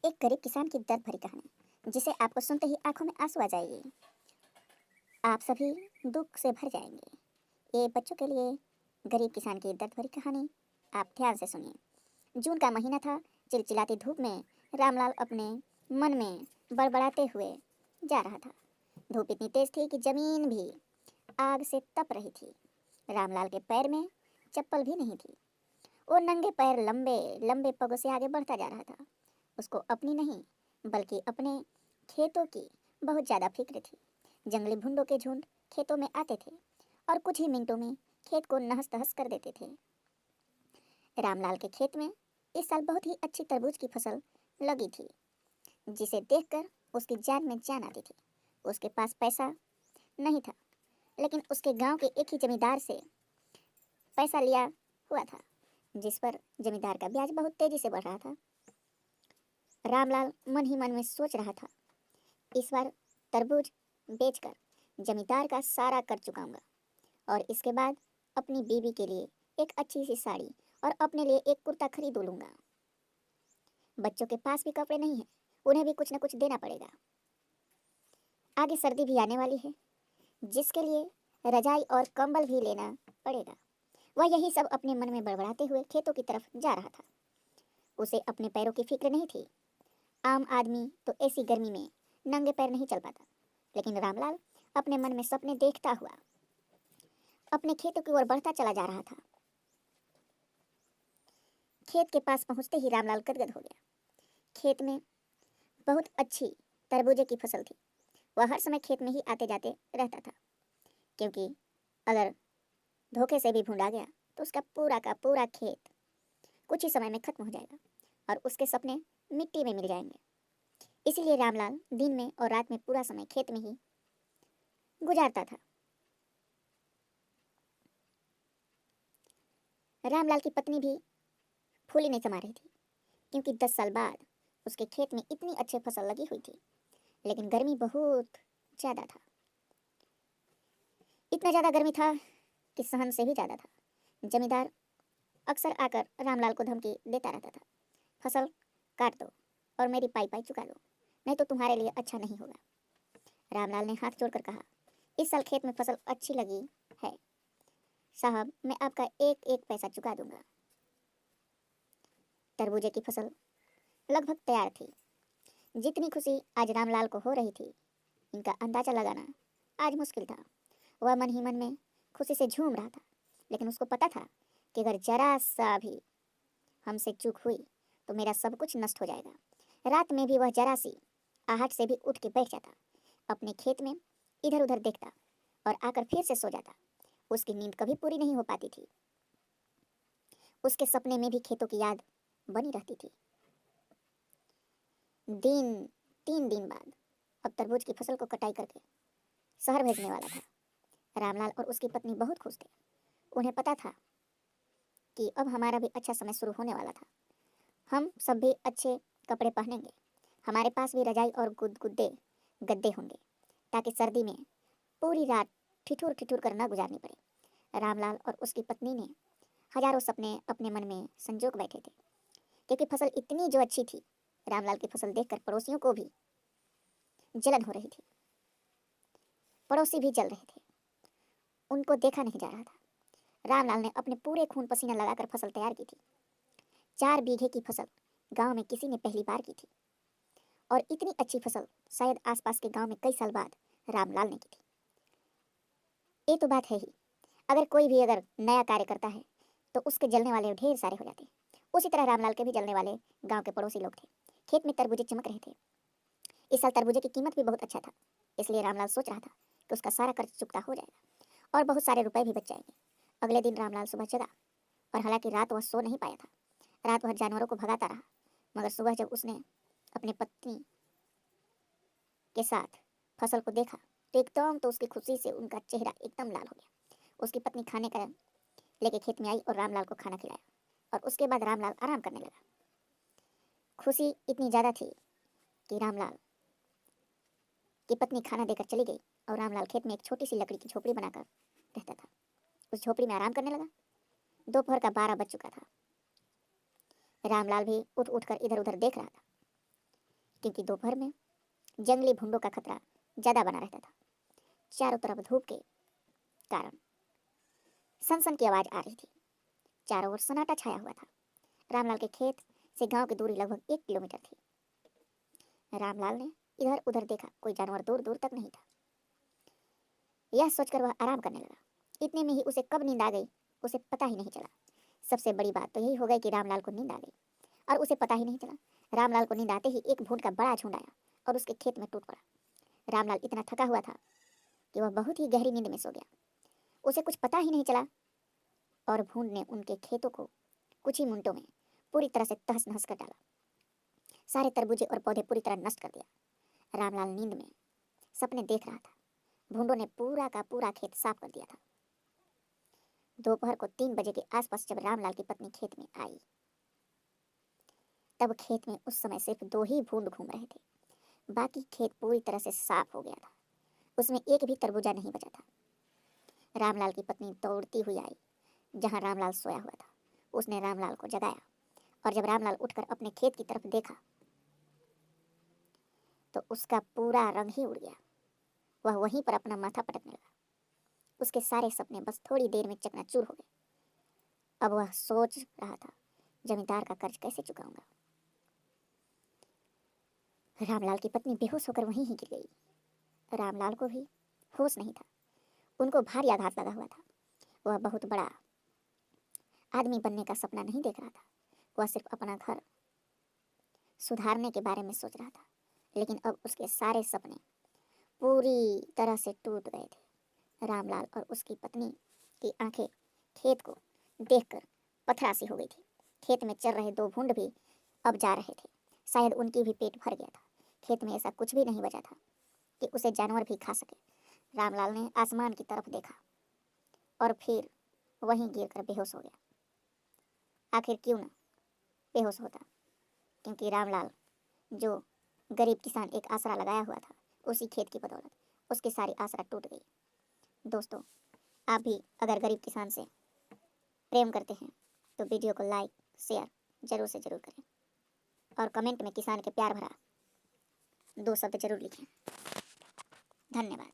एक गरीब किसान की दर्द भरी कहानी जिसे आपको सुनते ही आंखों में आंसू आ जाएगी। आप सभी दुख से भर जाएंगे। ये बच्चों के लिए गरीब किसान की दर्द भरी कहानी। आप ध्यान से सुनिए। जून का महीना था। चिलचिलाती धूप में रामलाल अपने मन में बड़बड़ाते हुए जा रहा था। धूप इतनी तेज थी कि जमीन भी आग से तप रही थी। रामलाल के पैर में चप्पल भी नहीं थी। वो नंगे पैर लंबे लंबे पगों से आगे बढ़ता जा रहा था। उसको अपनी नहीं बल्कि अपने खेतों की बहुत ज़्यादा फिक्र थी। जंगली भुंडों के झुंड खेतों में आते थे और कुछ ही मिनटों में खेत को नहस तहस कर देते थे। रामलाल के खेत में इस साल बहुत ही अच्छी तरबूज की फसल लगी थी, जिसे देखकर उसकी जान में जान आती थी। उसके पास पैसा नहीं था, लेकिन उसके गांव के एक ही जमींदार से पैसा लिया हुआ था, जिस पर जमींदार का ब्याज बहुत तेजी से बढ़ रहा था। रामलाल मन ही मन में सोच रहा था, इस बार तरबूज बेचकर जमींदार का सारा कर चुकाऊंगा और इसके बाद अपनी बीवी के लिए एक अच्छी सी साड़ी और अपने लिए एक कुर्ता खरीद लूंगा। बच्चों के पास भी कपड़े नहीं हैं, उन्हें भी कुछ न कुछ देना पड़ेगा। आगे सर्दी भी आने वाली है, जिसके लिए रजाई और कंबल भी लेना पड़ेगा। वह यही सब अपने मन में बड़बड़ाते हुए खेतों की तरफ जा रहा था। उसे अपने पैरों की फिक्र नहीं थी। आम आदमी तो ऐसी गर्मी में नंगे पैर नहीं चल पाता, लेकिन रामलाल अपने मन में सपने देखता हुआ अपने खेतों की ओर बढ़ता चला जा रहा था। खेत के पास पहुंचते ही रामलाल गदगद हो गया। खेत में बहुत अच्छी तरबूजे की फसल थी। वह हर समय खेत में ही आते जाते रहता था, क्योंकि अगर धोखे से भी भूंडा गया तो उसका पूरा का पूरा खेत कुछ ही समय में खत्म हो जाएगा और उसके सपने मिट्टी में मिल जाएंगे। इसीलिए रामलाल दिन में और रात में पूरा समय खेत में ही गुजारता था। रामलाल की पत्नी भी फूली नहीं समा रही थी, क्योंकि 10 साल बाद उसके खेत में इतनी अच्छी फसल लगी हुई थी, लेकिन गर्मी बहुत ज़्यादा था। इतना ज़्यादा गर्मी था कि सहन से भी ज़्यादा था। जमींदार अक्सर आकर रामलाल को धमकी देता रहता था, फसल काट दो और मेरी पाई पाई चुका दो, नहीं तो तुम्हारे लिए अच्छा नहीं होगा। रामलाल ने हाथ जोड़कर कहा, इस साल खेत में फसल अच्छी लगी है साहब, मैं आपका एक एक पैसा चुका दूंगा। तरबूजे की फसल लगभग तैयार थी। जितनी खुशी आज रामलाल को हो रही थी, इनका अंदाजा लगाना आज मुश्किल था। वह मन ही मन में खुशी से झूम रहा था, लेकिन उसको पता था कि अगर जरा सा भी हमसे चूक हुई तो मेरा सब कुछ नष्ट हो जाएगा। रात में भी वह जरा सी आहट से भी उठ के बैठ जाता, अपने खेत में इधर उधर देखता और आकर फिर से सो जाता। उसकी नींद कभी पूरी नहीं हो पाती थी। उसके सपने में भी खेतों की याद बनी रहती थी। दिन 3 दिन बाद अब तरबूज की फसल को कटाई करके शहर भेजने वाला था। रामलाल और उसकी पत्नी बहुत खुश थे। उन्हें पता था कि अब हमारा भी अच्छा समय शुरू होने वाला था। हम सब भी अच्छे कपड़े पहनेंगे, हमारे पास भी रजाई और गुदगुदे गद्दे होंगे, ताकि सर्दी में पूरी रात ठिठुर ठिठुर कर न गुजारनी पड़े। रामलाल और उसकी पत्नी ने हजारों सपने अपने मन में संजोग बैठे थे, क्योंकि फसल इतनी जो अच्छी थी। रामलाल की फसल देखकर पड़ोसियों को भी जलन हो रही थी। पड़ोसी भी जल रहे थे, उनको देखा नहीं जा रहा था। रामलाल ने अपने पूरे खून पसीना लगाकर फसल तैयार की थी। 4 बीघे की फसल गांव में किसी ने पहली बार की थी, और इतनी अच्छी फसल शायद आसपास के गांव में कई साल बाद रामलाल ने की थी। ये तो बात है ही, अगर कोई भी अगर नया कार्य करता है तो उसके जलने वाले ढेर सारे हो जाते हैं। उसी तरह रामलाल के भी जलने वाले गांव के पड़ोसी लोग थे। खेत में तरबूजे चमक रहे थे। इस साल तरबूजे की कीमत भी बहुत अच्छा था, इसलिए रामलाल सोच रहा था कि उसका सारा कर्ज चुकता हो जाएगा और बहुत सारे रुपए भी बच जाएंगे। अगले दिन रामलाल सुबह जगा, और हालांकि रात वह सो नहीं पाया था। रात भर जानवरों को भगाता रहा, मगर सुबह जब उसने अपनी पत्नी के साथ फसल को देखा तो एकदम तो उसकी खुशी से उनका चेहरा एकदम लाल हो गया। उसकी पत्नी खाने का लेके खेत में आई और रामलाल को खाना खिलाया, और उसके बाद रामलाल आराम करने लगा। खुशी इतनी ज़्यादा थी कि रामलाल की पत्नी खाना देकर चली गई और रामलाल खेत में एक छोटी सी लकड़ी की झोपड़ी बनाकर रहता था। उस झोपड़ी में आराम करने लगा। दोपहर का 12 बज चुका था। रामलाल भी उठ उठ कर इधर उधर देख रहा था। क्योंकि दोपहर में जंगली भुंडों का खतरा ज़्यादा बना रहता था। चारों तरफ धूप के कारण सनसन की आवाज़ आ रही थी। चारों ओर सन्नाटा छाया हुआ था। रामलाल के खेत से गांव की दूरी लगभग 1 किलोमीटर थी। रामलाल ने इधर उधर देखा, कोई जानवर दूर दूर तक नहीं था। यह सोचकर वह आराम करने लगा। इतने में ही उसे कब नींद आ गई उसे पता ही नहीं चला। सबसे बड़ी बात तो यही हो गई कि रामलाल को नींद आ गई और उसे पता ही नहीं चला। रामलाल को नींद आते ही एक भूंड का बड़ा झुंड आया और उसके खेत में टूट पड़ा। रामलाल इतना थका हुआ था कि वह बहुत ही गहरी नींद में सो गया। उसे कुछ पता ही नहीं चला और भूंड ने उनके खेतों को कुछ ही मिनटों में पूरी तरह से तहस नहस कर डाला। सारे तरबूजे और पौधे पूरी तरह नष्ट कर दिया। रामलाल नींद में सपने देख रहा था। भूंडों ने पूरा का पूरा खेत साफ कर दिया था। दोपहर को 3 बजे के आसपास जब रामलाल की पत्नी खेत में आई, तब खेत में उस समय सिर्फ 2 ही भूंड घूम रहे थे। बाकी खेत पूरी तरह से साफ हो गया था। उसमें एक भी तरबूजा नहीं बचा था। रामलाल की पत्नी दौड़ती हुई आई जहां रामलाल सोया हुआ था। उसने रामलाल को जगाया और जब रामलाल उठकर अपने खेत की तरफ देखा तो उसका पूरा रंग ही उड़ गया। वह वहीं पर अपना माथा पटकने लगा। उसके सारे सपने बस थोड़ी देर में चकनाचूर हो गए। अब वह सोच रहा था, जमींदार का कर्ज कैसे चुकाऊंगा। रामलाल की पत्नी बेहोश होकर वहीं ही गिर गई। रामलाल को भी होश नहीं था। उनको भारी आघात लगा हुआ था। वह बहुत बड़ा आदमी बनने का सपना नहीं देख रहा था। वह सिर्फ अपना घर सुधारने के बारे में सोच रहा था। लेकिन अब उसके सारे सपने पूरी तरह से टूट गए थे। रामलाल और उसकी पत्नी की आंखें खेत को देखकर पथरा सी हो गई थी। खेत में चल रहे 2 भूंड भी अब जा रहे थे। शायद उनकी भी पेट भर गया था। खेत में ऐसा कुछ भी नहीं बचा था कि उसे जानवर भी खा सके। रामलाल ने आसमान की तरफ देखा और फिर वहीं गिरकर बेहोश हो गया। आखिर क्यों ना बेहोश होता, क्योंकि रामलाल जो गरीब किसान एक आसरा लगाया हुआ था, उसी खेत की बदौलत उसकी सारी आसरा टूट गई। दोस्तों, आप भी अगर गरीब किसान से प्रेम करते हैं तो वीडियो को लाइक शेयर जरूर से जरूर करें और कमेंट में किसान के प्यार भरा 2 शब्द जरूर लिखें। धन्यवाद।